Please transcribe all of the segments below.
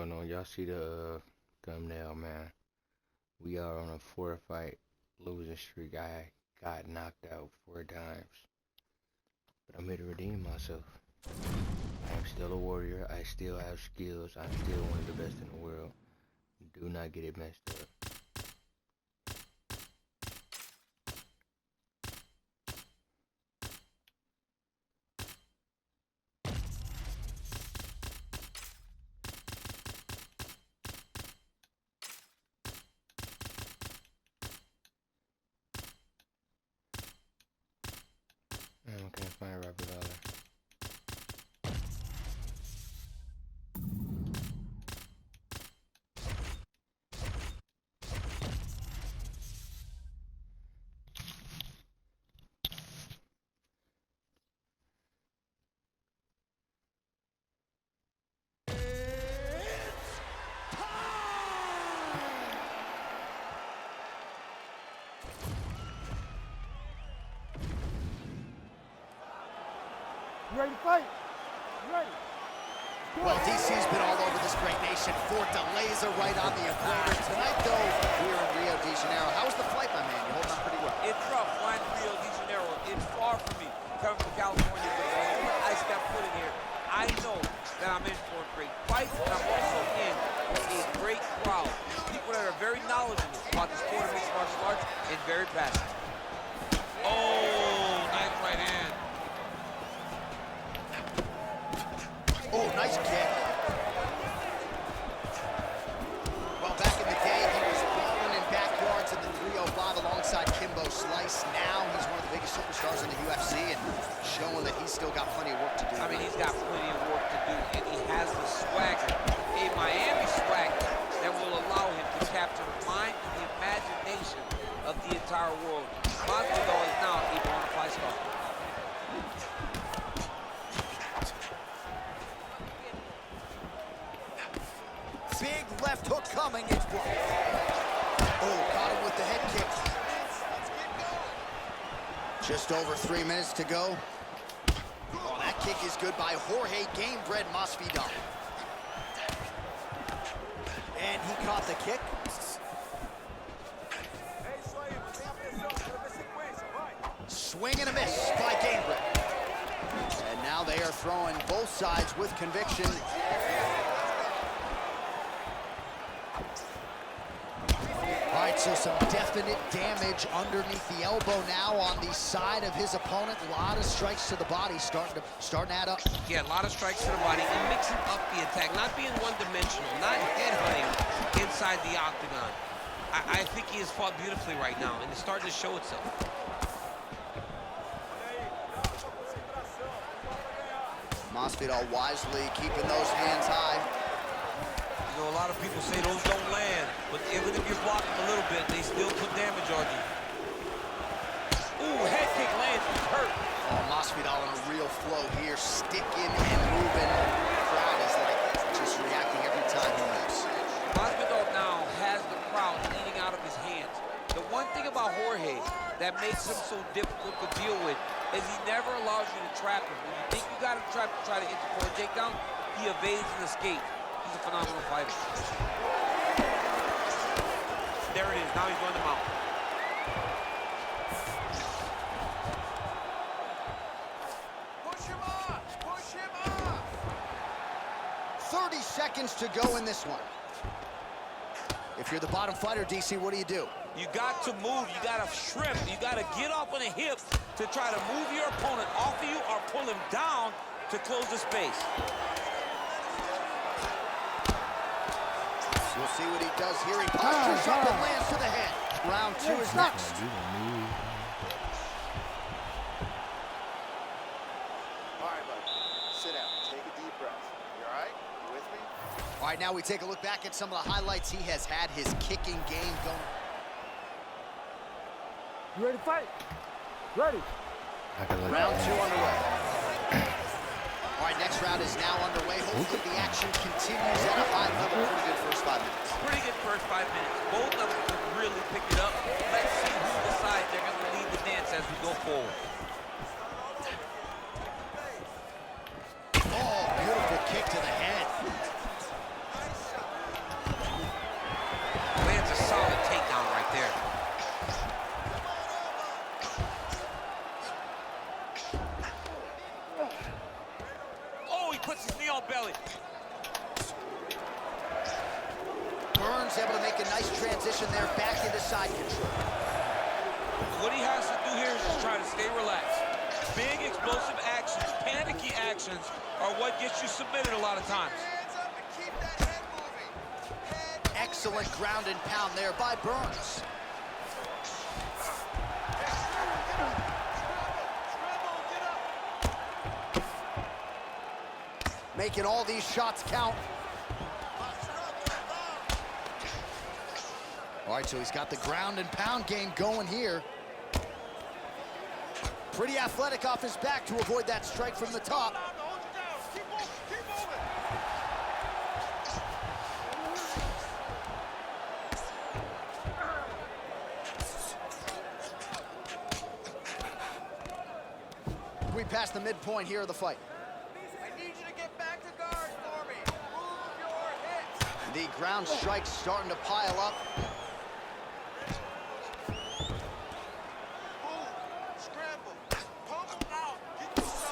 going on? Y'all see the thumbnail, man. We are on a 4-fight losing streak. I got knocked out 4 times. But I'm here to redeem myself. I am still a warrior. I still have skills. I'm still one of the best in the world. Do not get it messed up. I can't find Robert Dollar. You ready to fight? You ready? Well, DC's been all over this great nation. 4 delays are right on the equator. Tonight, though, here in Rio de Janeiro. How was the flight, my man? You're holding on pretty well. It's rough flying to Rio de Janeiro. It's far from me coming from California. But the moment I step foot in here, I know that I'm in for a great fight, and I'm also in with a great crowd. People that are very knowledgeable about the sport of mixed martial arts and very passionate. Oh, nice right hand. Oh, nice kick. Well, back in the day, he was balling in backyards in the 305 alongside Kimbo Slice. Now he's one of the biggest superstars in the UFC and showing that he's still got plenty of work to do. I mean, he's got plenty of work to do, and he has the swagger, a Miami swagger, that will allow him to capture the mind and the imagination of the entire world. Masvidal is now a bona fide star. Big left hook coming, it's blocked. Oh, got him with the head kick. Just over 3 minutes to go. Oh, that kick is good by Jorge Gamebred Masvidal. And he caught the kick. Swing and a miss by Gamebred. And now they are throwing both sides with conviction. All right, so some definite damage underneath the elbow now on the side of his opponent. A lot of strikes to the body starting to add up. Yeah, a lot of strikes to the body and mixing up the attack, not being one-dimensional, not headhunting inside the octagon. I think he has fought beautifully right now, and it's starting to show itself. Masvidal wisely keeping those hands high. You know, a lot of people say those don't land, but even if you're blocking a little bit, they still put damage on you. Ooh, head kick lands, he's hurt. Oh, Masvidal in a real flow here, sticking and moving. The crowd is like just reacting every time he moves. Masvidal now has the crowd eating out of his hands. The one thing about Jorge that makes him so difficult to deal with is he never allows you to trap him. When you think you got him trapped to try to hit the for a takedown, he evades and escapes. He's a phenomenal fighter. There it is. Now he's going to mount. Push him off! Push him off! 30 seconds to go in this one. If you're the bottom fighter, DC, what do? You got to move. You got to shrimp. You got to get off on the hip to try to move your opponent off of you or pull him down to close the space. We'll see what he does here. He postures up and lands to the head. Round 2 is next. All right, buddy. Sit down. Take a deep breath. You all right? You with me? All right, now we take a look back at some of the highlights. He has had his kicking game going. You ready to fight? Ready. Round 2 underway. All right, next round is now underway. Hopefully the action continues at a high level. Pretty good first 5 minutes. Pretty good first 5 minutes. Both of them can really pick it up. Let's see who decides they're going to lead the dance as we go forward. Oh, beautiful kick to the head. was able to make a nice transition there back into side control. What he has to do here is just try to stay relaxed. Big explosive actions, panicky actions are what gets you submitted a lot of times. Excellent ground and pound there by Burns. Making all these shots count. All right, so he's got the ground and pound game going here. Pretty athletic off his back to avoid that strike from the top. We passed the midpoint here of the fight. I need you to get back to guard for me. Move your hips. The ground strikes starting to pile up.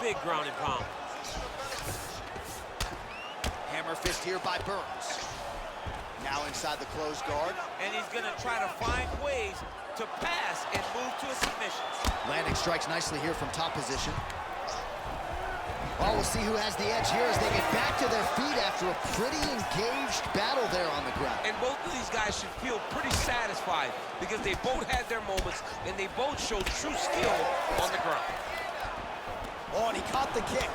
Big ground and pound. Hammer fist here by Burns. Now inside the closed guard. And he's going to try to find ways to pass and move to a submission. Landing strikes nicely here from top position. Well, we'll see who has the edge here as they get back to their feet after a pretty engaged battle there on the ground. And both of these guys should feel pretty satisfied because they both had their moments and they both showed true skill on the ground. Oh, and he caught the kick.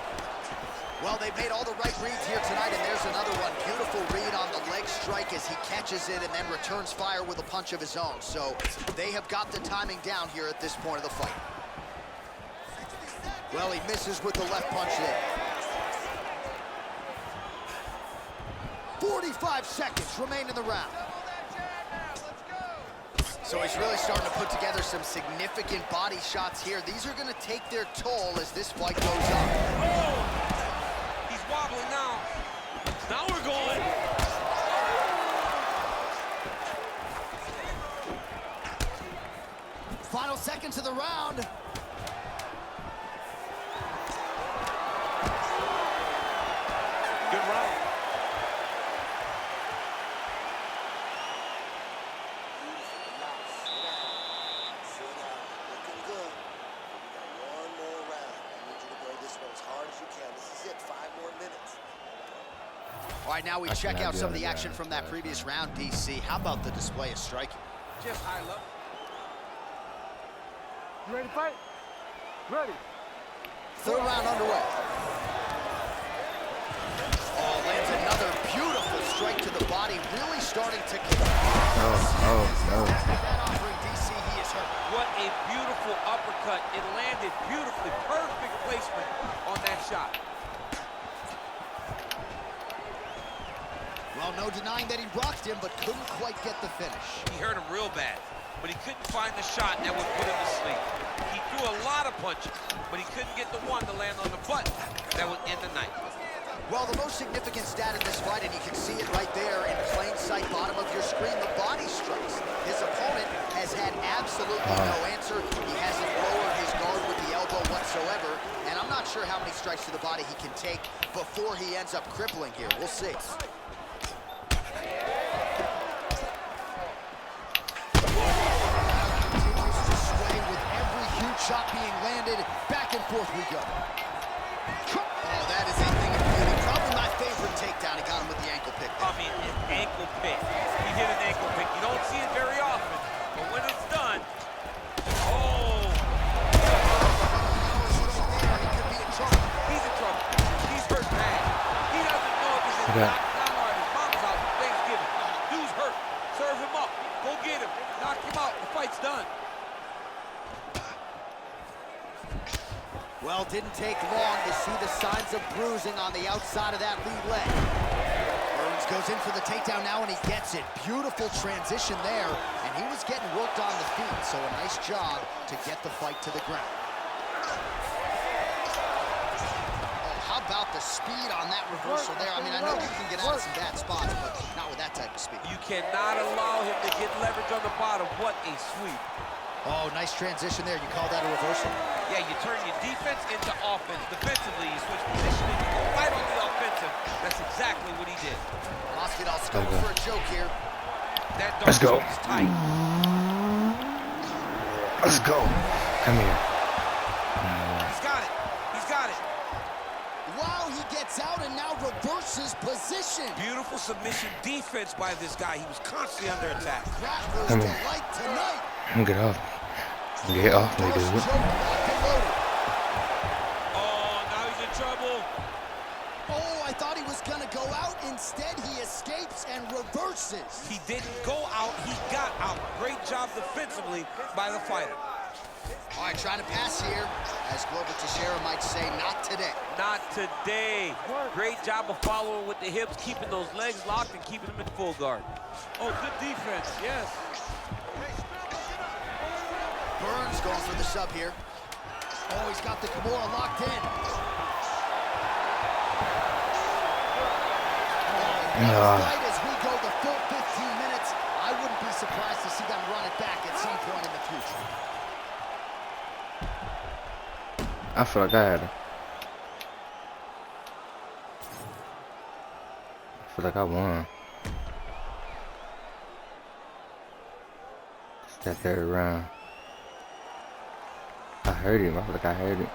Well, they made all the right reads here tonight, and there's another one. Beautiful read on the leg strike as he catches it and then returns fire with a punch of his own. So they have got the timing down here at this point of the fight. Well, he misses with the left punch there. 45 seconds remain in the round. So he's really starting to put together some significant body shots here. These are going to take their toll as this fight goes on. Oh! He's wobbling now. Now we're going. Final seconds of the round. Good round. Looking good. We got one more round. I need you to go this one as hard as you can. This is it. 5 more minutes. All right, now we check out some of the action from that previous round, DC. How about the display of striking? Just high level. You ready to fight? Ready. Third round underway. Oh, lands another beautiful strike to the body, really starting to kick. That offering, DC, he is hurt. What a beautiful uppercut. It landed beautifully. Perfect placement on that shot. Well, no denying that he rocked him, but couldn't quite get the finish. He hurt him real bad, but he couldn't find the shot that would put him to sleep. He threw a lot of punches, but he couldn't get the one to land on the butt that would end the night. Well, the most significant stat in this fight, and you can see it right there in plain sight, bottom of your screen, the body strikes. His opponent has had absolutely no answer. He hasn't lowered his guard with the elbow whatsoever, and I'm not sure how many strikes to the body he can take before he ends up crippling here. We'll see. Continues to sway with every huge shot being landed. Back and forth we go. Oh, that is a thing of beauty. Probably my favorite takedown. He got him with the ankle pick there. I mean, an ankle pick. He hit an ankle pick. You don't see it very often, but when it's done, oh! He could be in trouble. He's in trouble. He's hurt bad. He doesn't know if he's in knockdown or if his mom's out for Thanksgiving. Dude's hurt. Serve him up. Go get him. Knock him out. The fight's done. Well, didn't take long to see the signs of bruising on the outside of that lead leg. Burns goes in for the takedown now, and he gets it. Beautiful transition there, and he was getting worked on the feet, so a nice job to get the fight to the ground. Oh, how about the speed on that reversal there? I mean, I know you can get out of some bad spots, but not with that type of speed. You cannot allow him to get leverage on the bottom. What a sweep. Oh, nice transition there. You call that a reversal? Yeah, you turn your defense into offense. Defensively, you switch positioning, you go right on the offensive. That's exactly what he did. Masvidal's going for a choke here. That Let's go. is tight. Let's go. Come here. He's got it. He's got it. Wow, he gets out and now reverses position. Beautiful submission defense by this guy. He was constantly under attack. That was Come the here. light tonight. Get off. Get off me, First dude. choke locked and loaded. Oh, now he's in trouble. Oh, I thought he was going to go out. Instead, he escapes and reverses. He didn't go out. He got out. Great job defensively by the fighter. All right, trying to pass here. As Glover Teixeira might say, not today. Not today. Great job of following with the hips, keeping those legs locked and keeping them in full guard. Oh, good defense, yes. Burns going for the sub here. Oh, he's got the Kimura locked in. Right as we go the full 15 minutes, I wouldn't be surprised to see them run it back at some point in the future. I feel like I had it. I feel like I won. It's that third round. I heard him. I feel like I heard it.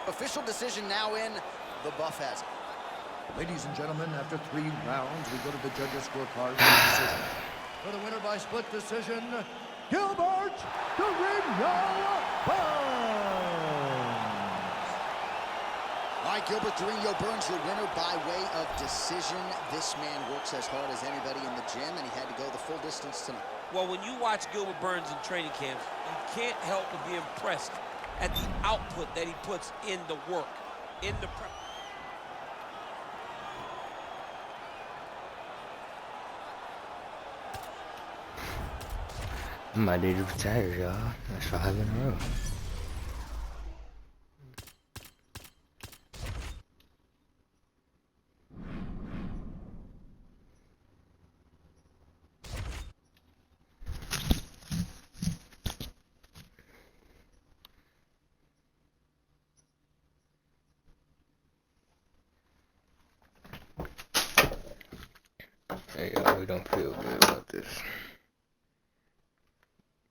Official decision now in. The buff has it. Ladies and gentlemen, after 3 rounds, we go to the judges' scorecard for the decision. For the winner by split decision, Gilbert Carino Burns. All right, Gilbert Carino Burns, your winner by way of decision. This man works as hard as anybody in the gym, and he had to go the full distance tonight. Well, when you watch Gilbert Burns in training camps, you can't help but be impressed at the output that he puts in the work, in the prep. I might need to retire, y'all. That's 5 in a row. Hey, y'all, we don't feel good about this.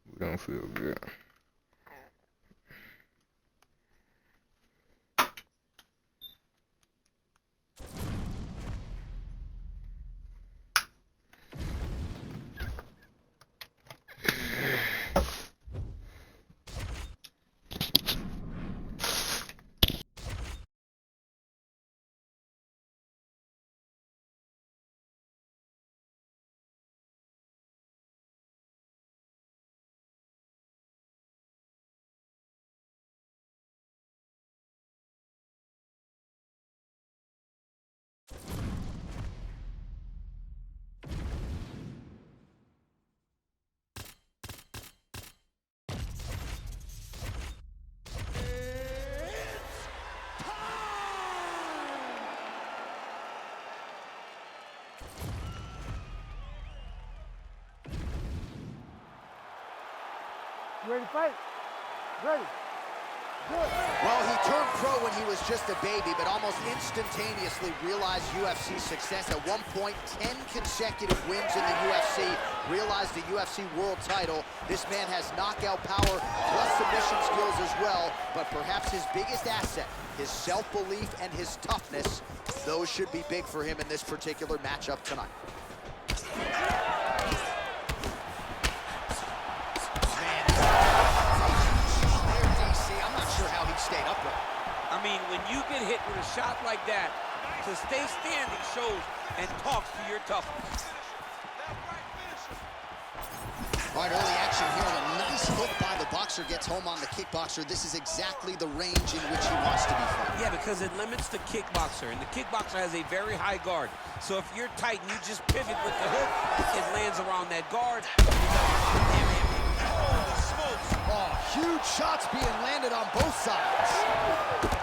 We don't feel good. You ready to fight? Ready. Good. Well, he turned pro when he was just a baby, but almost instantaneously realized UFC success. At one point, 10 consecutive wins in the UFC, realized the UFC world title. This man has knockout power, plus submission skills as well, but perhaps his biggest asset, his self-belief and his toughness, those should be big for him in this particular matchup tonight. Stayed upright. I mean, when you get hit with a shot like that, to stay standing shows and talks to your toughness. All right, early action here. A nice hook by the boxer gets home on the kickboxer. This is exactly the range in which he wants to be fighting. Yeah, because it limits the kickboxer, and the kickboxer has a very high guard. So if you're tight and you just pivot with the hook, it lands around that guard. Oh, huge shots being landed on both sides.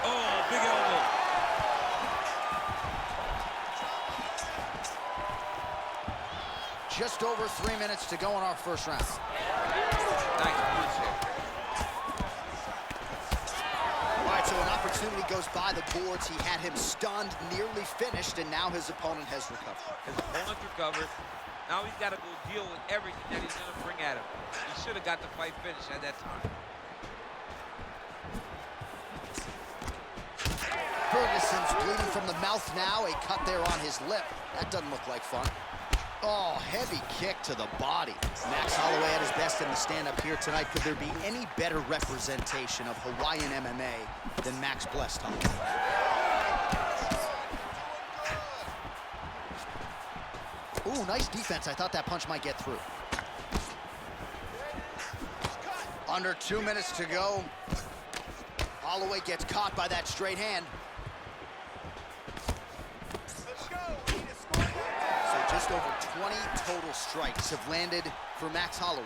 Oh, big elbow. Just over 3 minutes to go in our first round. Nice punch there. All right, So an opportunity goes by the boards. He had him stunned, nearly finished, and now his opponent has recovered. His opponent recovered. Now he's got to go deal with everything that he's going to bring at him. He should have got the fight finished at that time. Ferguson's bleeding from the mouth now. A cut there on his lip. That doesn't look like fun. Oh, heavy kick to the body. Max Holloway at his best in the stand-up here tonight. Could there be any better representation of Hawaiian MMA than Max Blessed Holloway? Ooh, nice defense. I thought that punch might get through. Under 2 minutes to go. Holloway gets caught by that straight hand. So just over 20 total strikes have landed for Max Holloway.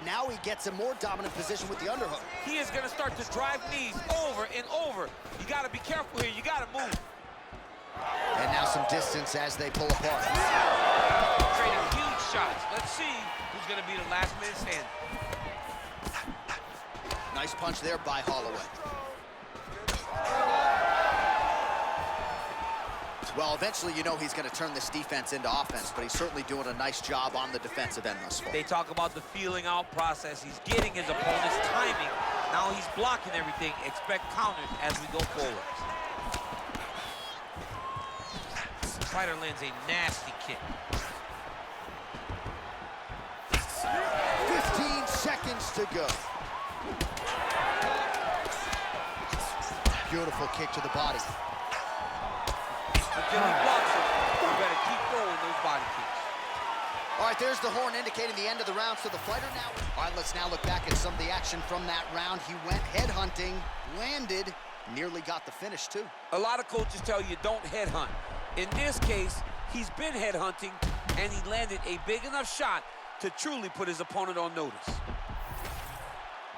Now he gets a more dominant position with the underhook. He is going to start to drive knees over and over. You got to be careful here. You got to move. And now some distance as they pull apart. Trading huge shots. Let's see who's going to be the last man standing. Nice punch there by Holloway. Well, eventually you know he's going to turn this defense into offense, but he's certainly doing a nice job on the defensive end thus far. They talk about the feeling out process. He's getting his opponent's timing. Now he's blocking everything. Expect counters as we go forward. Fighter lands a nasty kick. 15 seconds to go. Beautiful kick to the body. Until he blocks it, you better keep throwing those body kicks. All right, there's the horn indicating the end of the round. So the fighter now... All right, let's now look back at some of the action from that round. He went headhunting, landed, nearly got the finish, too. A lot of coaches tell you don't headhunt. In this case, he's been headhunting, and he landed a big enough shot to truly put his opponent on notice.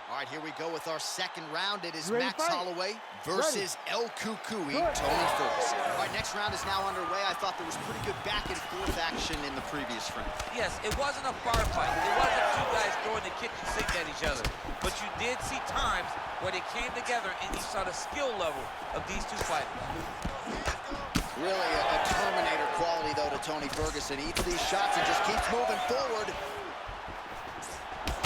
All right, here we go with our second round. It is Ready, Max fight. Holloway versus El Cucuy, Good. Tony Ferguson. All right, next round is now underway. I thought there was pretty good back and forth action in the previous round. Yes, it wasn't a bar fight. It wasn't two guys throwing the kitchen sink at each other. But you did see times where they came together and you saw the skill level of these two fighters. Really a Terminator quality, though, to Tony Ferguson. He eats these shots and just keeps moving forward.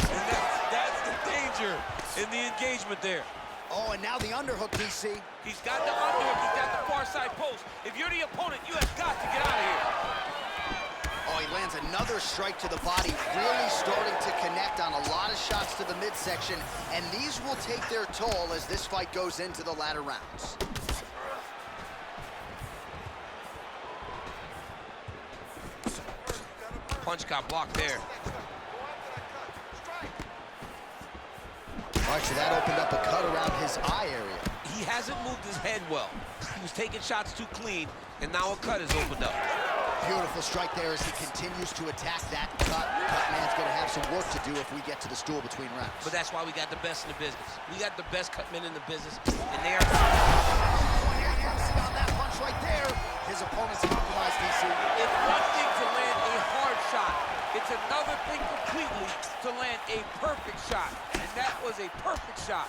And that's the danger in the engagement there. Oh, and now the underhook, DC. He's got the underhook, he's got the far side post. If you're the opponent, you have got to get out of here. Oh, he lands another strike to the body, really starting to connect on a lot of shots to the midsection, and these will take their toll as this fight goes into the latter rounds. Punch got blocked there. All right, so that opened up a cut around his eye area. He hasn't moved his head well. He was taking shots too clean, and now a cut is opened up. Beautiful strike there as he continues to attack that cut. Cut man's going to have some work to do if we get to the stool between rounds. But that's why we got the best in the business. We got the best cut men in the business, and they are... On that punch right there, his opponent's compromised, DC. It's one thing to land a hard shot. It's another thing completely to land a perfect shot. And that was a perfect shot.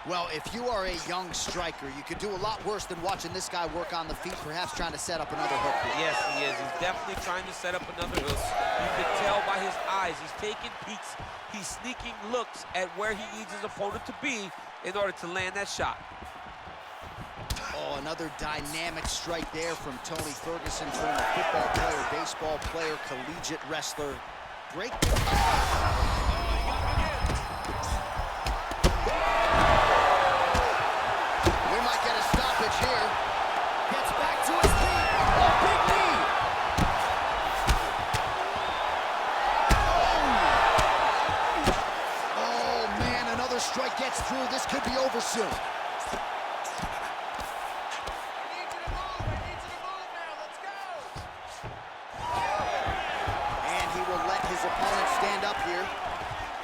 Well, if you are a young striker, you could do a lot worse than watching this guy work on the feet, perhaps trying to set up another hook. Yes, he is. He's definitely trying to set up another hook. You can tell by his eyes. He's taking peeks. He's sneaking looks at where he needs his opponent to be in order to land that shot. Oh, another dynamic strike there from Tony Ferguson, former football player, baseball player, collegiate wrestler. Great. We might get a stoppage here. Gets back to his feet. Oh, big knee. Oh, man, another strike gets through. This could be over soon.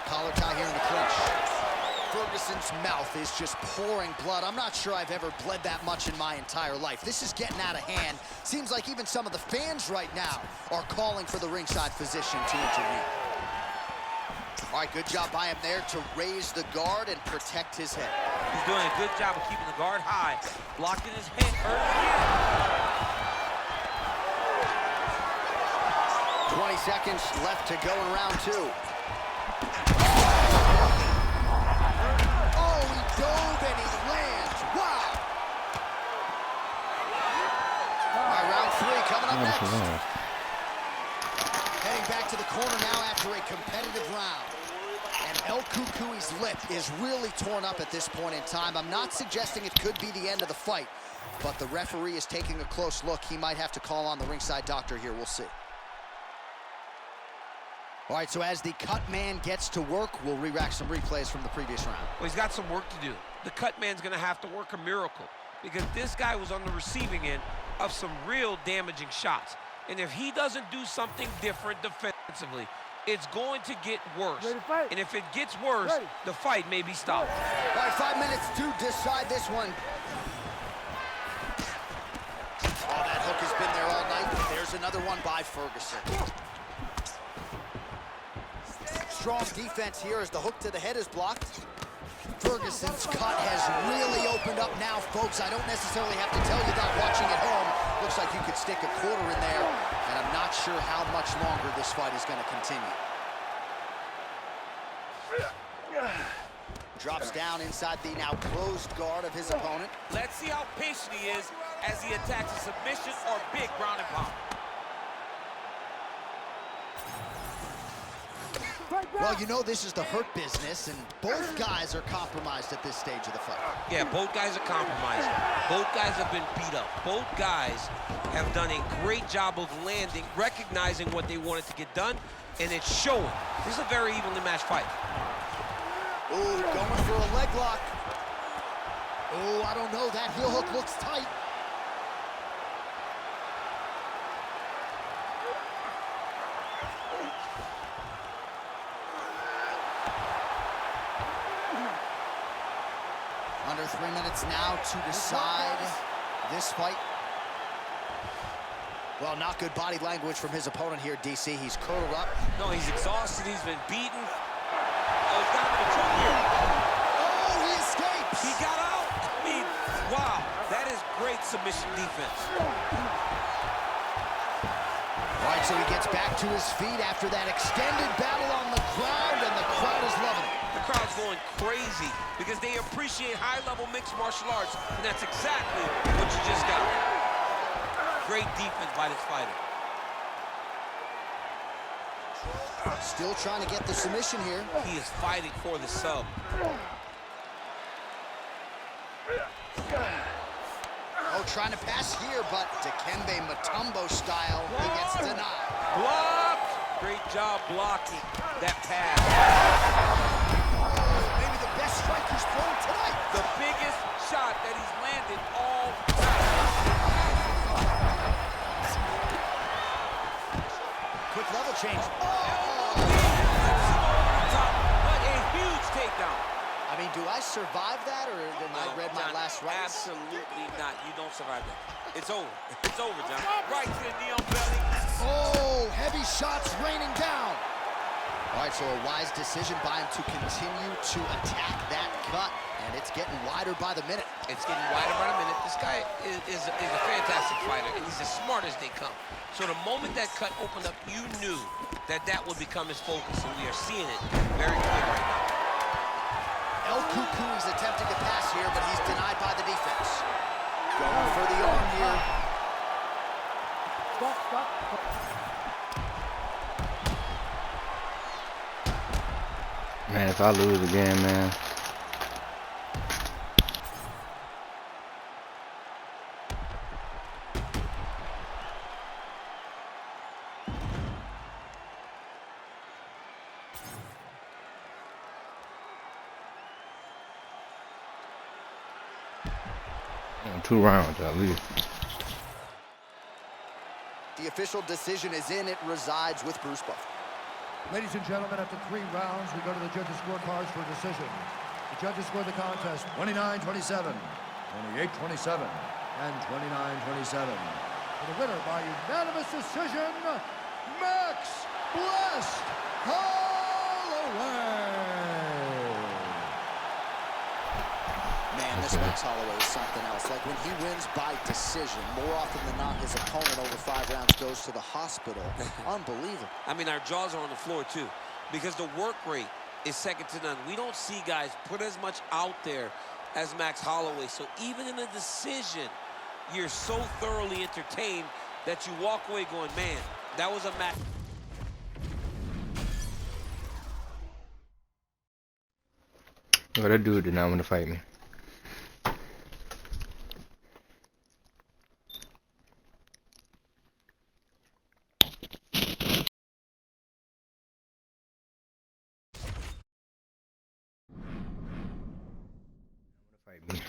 Collar tie here in the clinch. Ferguson's mouth is just pouring blood. I'm not sure I've ever bled that much in my entire life. This is getting out of hand. Seems like even some of the fans right now are calling for the ringside physician to intervene. All right, good job by him there to raise the guard and protect his head. He's doing a good job of keeping the guard high, blocking his head early. 20 seconds left to go in round 2. Oh, he dove and he lands. Wow. All right, round 3 coming up next. Heading back to the corner now after a competitive round. And El Cucuy's lip is really torn up at this point in time. I'm not suggesting it could be the end of the fight, but the referee is taking a close look. He might have to call on the ringside doctor here. We'll see. All right, so as the cut man gets to work, we'll re-rack some replays from the previous round. Well, he's got some work to do. The cut man's gonna have to work a miracle because this guy was on the receiving end of some real damaging shots. And if he doesn't do something different defensively, it's going to get worse. And if it gets worse, the fight may be stopped. All right, 5 minutes to decide this one. Oh, that hook has been there all night. There's another one by Ferguson. Strong defense here as the hook to the head is blocked. Ferguson's cut has really opened up now, folks. I don't necessarily have to tell you that watching at home. Looks like you could stick a quarter in there, and I'm not sure how much longer this fight is going to continue. Drops down inside the now closed guard of his opponent. Let's see how patient he is as he attacks a submission or big ground and pound. Well, you know this is the hurt business, and both guys are compromised at this stage of the fight. Yeah, both guys are compromised. Both guys have been beat up. Both guys have done a great job of landing, recognizing what they wanted to get done, and it's showing. This is a very evenly matched fight. Ooh, going for a leg lock. Oh, I don't know. That heel hook looks tight. Under 3 minutes now to decide this fight. Well, not good body language from his opponent here, DC. He's curled up. No, he's exhausted. He's been beaten. Oh, he's got him in a choke here. Oh, he escapes. He got out. I mean, wow. That is great submission defense. All right, so he gets back to his feet after that extended battle on the ground, and the crowd is loving it. The crowd's going crazy because they appreciate high-level mixed martial arts, and that's exactly what you just got. Great defense by this fighter. Still trying to get the submission here. He is fighting for the sub. Oh, trying to pass here, but Dikembe Mutombo style, he gets denied. Blocked! Great job blocking that pass. Maybe the best strike he's thrown tonight. The biggest shot that he's landed all night. Quick level change. Oh! What a huge takedown. I mean, do I survive that, or did I read my last rights? Absolutely not. You don't survive that. It's over. It's over, John. Right to the knee on belly. Oh, heavy shots raining down. All right, so a wise decision by him to continue to attack that cut, and it's getting wider by the minute. It's getting wider by the minute. This guy is a fantastic fighter, and he's as smart as they come. So the moment that cut opened up, you knew that that would become his focus, and we are seeing it very clear right now. El Cucuy is attempting to pass here, but he's denied by the defense. Going for the arm here. Stop. Man, if I lose again, man. In 2 rounds at least. The official decision is in. It resides with Bruce Buffer. Ladies and gentlemen, after 3 rounds, we go to the judges' scorecards for a decision. The judges score the contest 29-27, 28-27, and 29-27. For the winner by unanimous decision, Max Blessed Holloway. this Max Holloway is something else. Like when he wins by decision, more often than not, his opponent over 5 rounds goes to the hospital. Unbelievable. I mean, our jaws are on the floor, too, because the work rate is second to none. We don't see guys put as much out there as Max Holloway. So even in a decision, you're so thoroughly entertained that you walk away going, man, that was a match. Oh, that dude did not want to fight me. Fight me.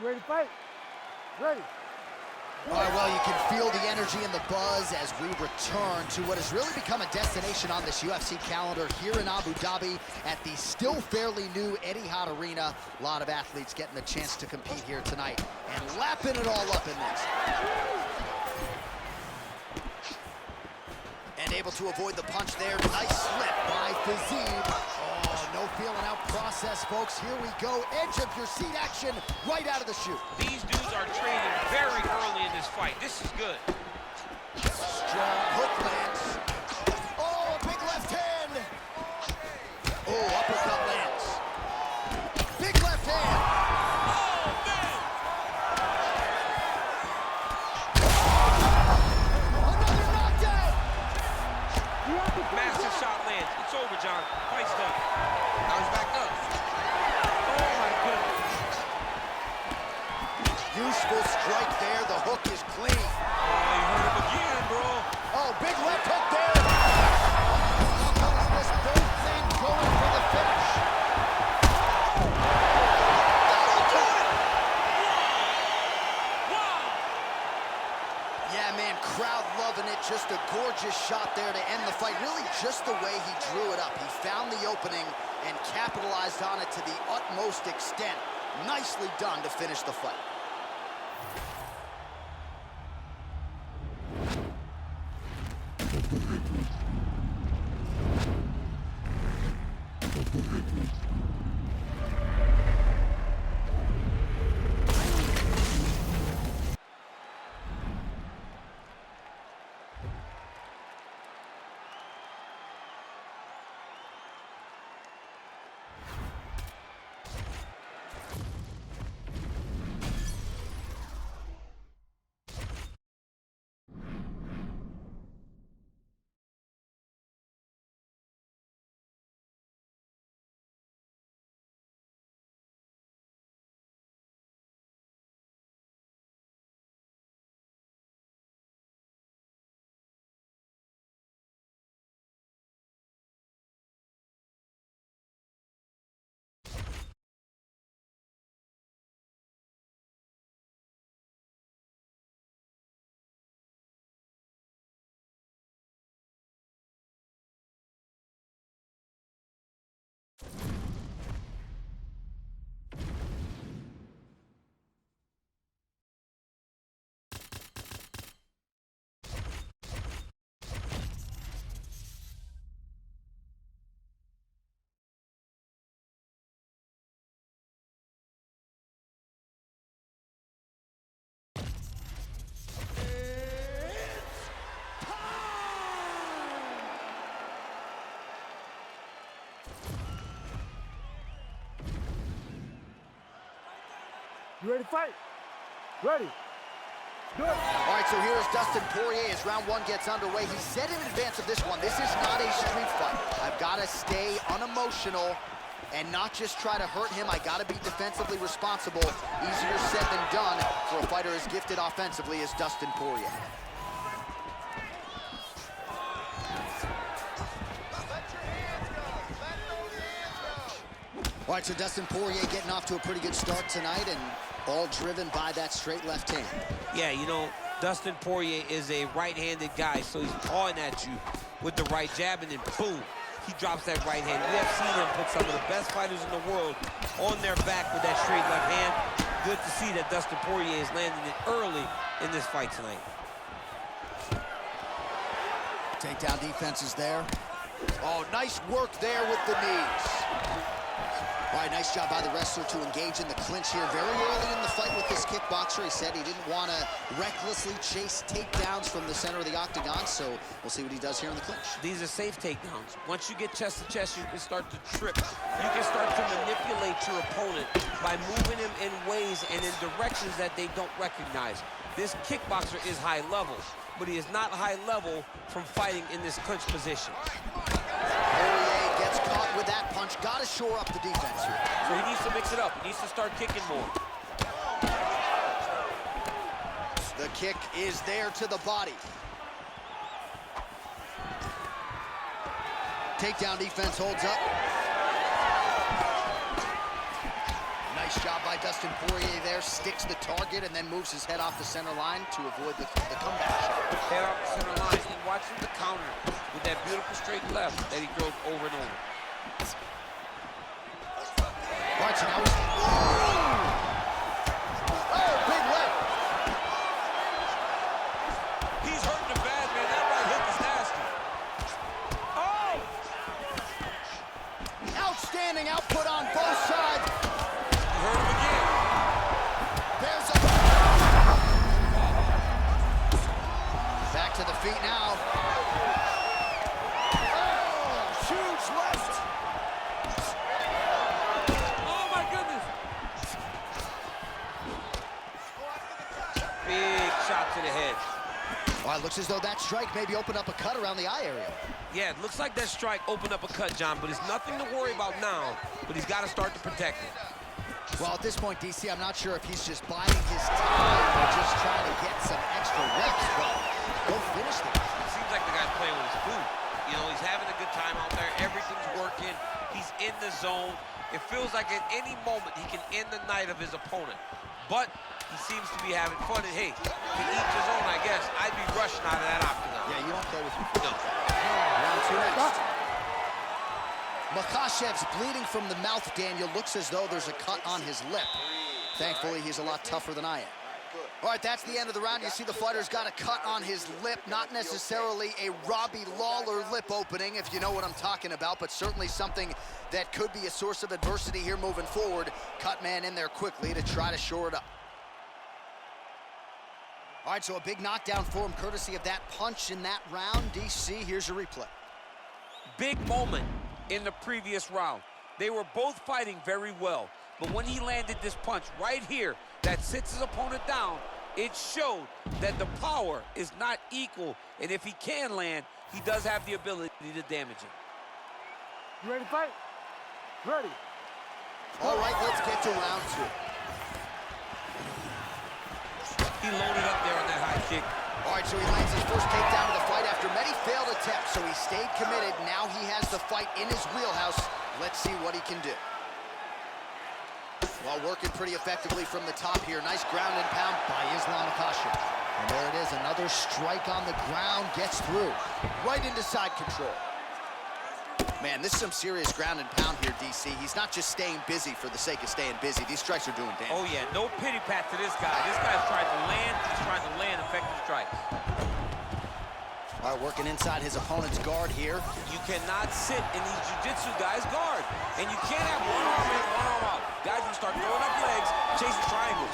You ready to fight? Ready. All right, well, you can feel the energy and the buzz as we return to what has really become a destination on this UFC calendar here in Abu Dhabi at the still fairly new Etihad Arena. A lot of athletes getting the chance to compete here tonight and lapping it all up in this. And able to avoid the punch there. Nice slip by Fiziev. Oh, no feeling out process, folks. Here we go. Edge of your seat action right out of the chute. These dudes are training very early in this fight. This is good. Strong hook lands. Oh, a big left hand. Oh, uppercut lands. Big left hand. Another knockdown. Massive shot lands. It's over, John. Fight's done. Now he's back up. Oh, my goodness. Useful strike there. The hook is clean. Oh, you hurt him again, bro. Oh, big left hook there. How is this both men going for the finish? That'll do it. Wow. Yeah, man, crowd loving it. Just a gorgeous shot there to end the fight. Really just the way he drew it up. He found the opening and capitalized on it to the utmost extent. Nicely done to finish the fight. You ready to fight? Ready. Good. All right, so here's Dustin Poirier as round one gets underway. He said in advance of this one, this is not a street fight. I've got to stay unemotional and not just try to hurt him. I got to be defensively responsible. Easier said than done for a fighter as gifted offensively as Dustin Poirier. All right, so Dustin Poirier getting off to a pretty good start tonight, and all driven by that straight left hand. Yeah, you know, Dustin Poirier is a right-handed guy, so he's pawing at you with the right jab, and then boom, he drops that right hand. We have seen him put some of the best fighters in the world on their back with that straight left hand. Good to see that Dustin Poirier is landing it early in this fight tonight. Takedown defense is there. Oh, nice work there with the knees. All right, nice job by the wrestler to engage in the clinch here very early in the fight with this kickboxer. He said he didn't want to recklessly chase takedowns from the center of the octagon, so we'll see what he does here in the clinch. These are safe takedowns. Once you get chest to chest, you can start to trip. You can start to manipulate your opponent by moving him in ways and in directions that they don't recognize. This kickboxer is high level, but he is not high level from fighting in this clinch position. Poirier gets caught with that punch. Got to shore up the defense here. So he needs to mix it up. He needs to start kicking more. The kick is there to the body. Takedown defense holds up. Nice job by Dustin Poirier there. Sticks the target and then moves his head off the center line to avoid the comeback shot. Head off the center line and watching the counter with that beautiful straight left that he throws over and over. All right, so now he's... Oh, big left. He's hurting the bad, man. That right hit is nasty. Oh! Outstanding output on both sides. You heard him again. There's a... Back to the feet now. Oh, huge left. Oh, my goodness. Big shot to the head. Well, it looks as though that strike maybe opened up a cut around the eye area. Yeah, it looks like that strike opened up a cut, John, but it's nothing to worry about now, but he's got to start to protect it. Well, at this point, DC, I'm not sure if he's just biding his time or just trying to get some extra reps, but go finish them. It seems like the guy's playing with his food. You know, he's having a good time out there. Everything's working. He's in the zone. It feels like at any moment he can end the night of his opponent. But he seems to be having fun, and hey, to each his own, I guess. I'd be rushing out of that octagon. Yeah, you don't play with your No. Round two next. Makhachev's bleeding from the mouth, Daniel. Looks as though there's a cut on his lip. Thankfully, he's a lot tougher than I am. All right, that's the end of the round. You see the fighter's got a cut on his lip. Not necessarily a Robbie Lawler lip opening, if you know what I'm talking about, but certainly something that could be a source of adversity here moving forward. Cut man in there quickly to try to shore it up. All right, so a big knockdown for him, courtesy of that punch in that round. DC, here's your replay. Big moment in the previous round. They were both fighting very well, but when he landed this punch right here that sits his opponent down, it showed that the power is not equal, and if he can land, he does have the ability to damage him. You ready to fight? Ready. All right, let's get to round two. He loaded up there on that high kick. All right, so he lands his first takedown of the fight after many failed attempts, so he stayed committed. Now he has the fight in his wheelhouse. Let's see what he can do. While working pretty effectively from the top here. Nice ground and pound by Islam Makhachev. And there it is, another strike on the ground, gets through. Right into side control. Man, this is some serious ground and pound here, DC. He's not just staying busy for the sake of staying busy. These strikes are doing damage. Oh yeah, no pity pat to this guy. This guy's trying to land, he's trying to land effective strikes. All right, working inside his opponent's guard here. You cannot sit in these jiu-jitsu guys' guard. And you can't have one arm in, one arm out. Guys will start throwing up legs, chasing triangles.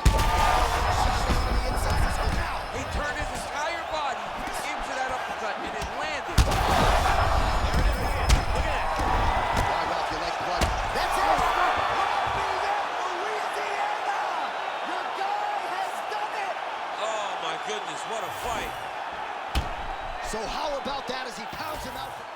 He turned his entire body into that uppercut and it landed. There it is again. Look at that. All right, Ralph, you like blood. That's it. Your goodness, what a fight. So how about that as he pounds him out?